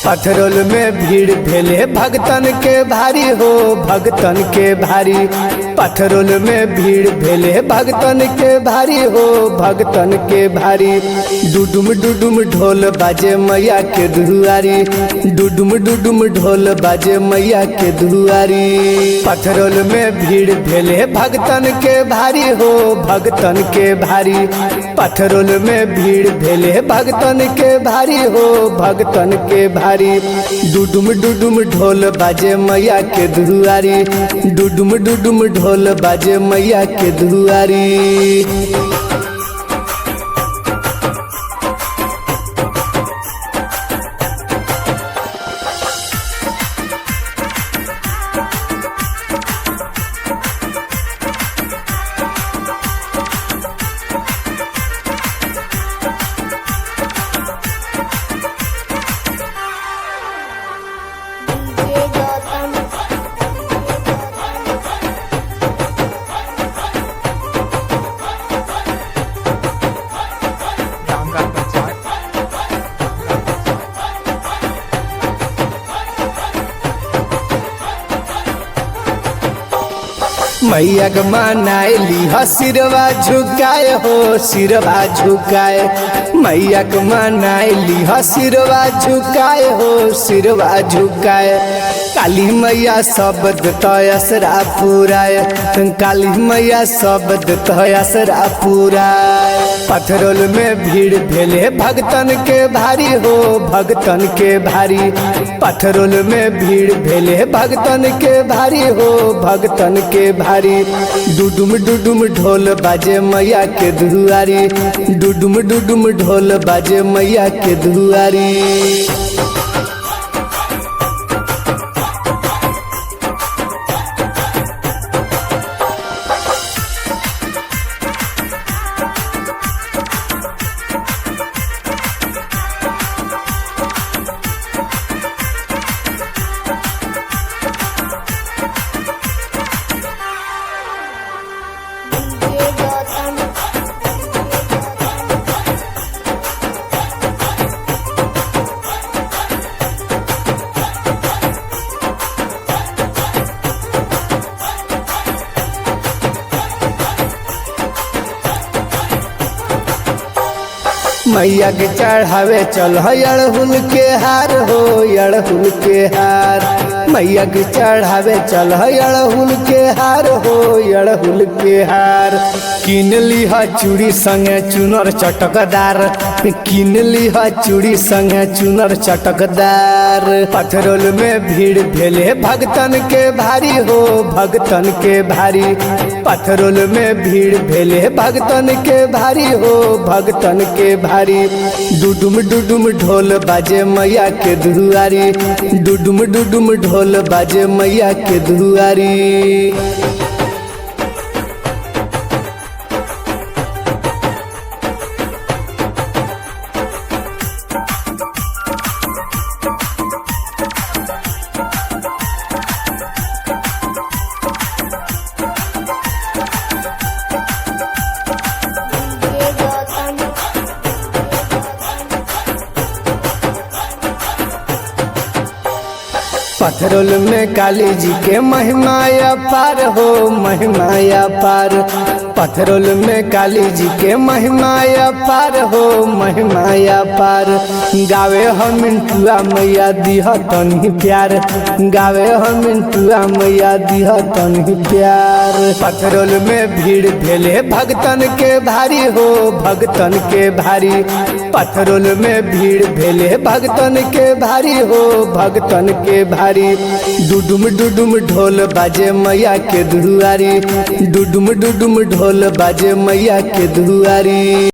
पथरोल में भीड़ भेले भगतन के भारी हो, भगतन के भारी। पथरोल में भीड़ भेले भगतन के भारी हो, भगतन के भारी। डुडुम डुडुम ढोल बाजे मैया के दुआरी, डुडुम डुडुम ढोल बाजे मैया के दुआरी। पथरोल में भीड़ भेले भगतन के भारी हो, भगतन के भारी। पथरोल में भीड़ भेले भगतन के भारी हो, भगतन के भारी। डुडुम डुडुम ढोल बाजे मैया के दुआरी, डुडुम डुडुम ढोल बाजे मैया के दुआरी। मैया के मनाइली हो सिरवा झुकाए हो, सिरवा झुकाए। मैया के मनाइली हो सिरवा झुकाए हो, सिरवा झुकाए। काली मैया शब्द तयसरा पुराए, काली मैया शब्द तयसरा पुराए। पथरोल में भीड़ भेले भगतन के भारी हो, भगतन के भारी। पथरोल में भीड़ भेले भगतन के भारी हो, भगतन के भारी। डुडुम डुडुम ढोल बाजे मैया के दुआरी, डुडुम डुडुम ढोल बाजे मैया के दुआरी। मैया के चढ़ावे चल अड़हुल के हार हो, अड़हुल के हार। मैया के चढ़ावे चल अड़हुल के हार हो, अड़हुल के हार। किन लिहा चूड़ी संगे चुनर चटकदार, किन लिहा चूड़ी संगे चुनर चटकदार। पथरोल में भीड़ भेले भगतन के भारी हो, भगतन के भारी। पथरोल में भीड़ भेले भगतन के भारी हो, भगतन के भारी। डुडुम डुडुम ढोल बाजे मैया के दुआरी, डुडुम डुडुम ढोल बाजे मैया के दुआरी। पथरोल में काली जी के महिमा अपार हो, महिमा अपार। पथरोल में काली जी के महिमा अपार हो, महिमा अपार। गावे हम मिंटुआ मैया दिह तनी प्यार, गावे हम मिंटुआ मैया दिह तनी प्यार। पथरोल में भीड़ भेले भगतन के भारी हो, भगतन के भारी। पथरोल में भीड़ भेले भगतन के भारी हो, भगतन के भारी। डुडुम डुडुम ढोल बाजे मैया के दुआरी, डुडुम डुडुम ढोल बाजे मैया के दुआरी।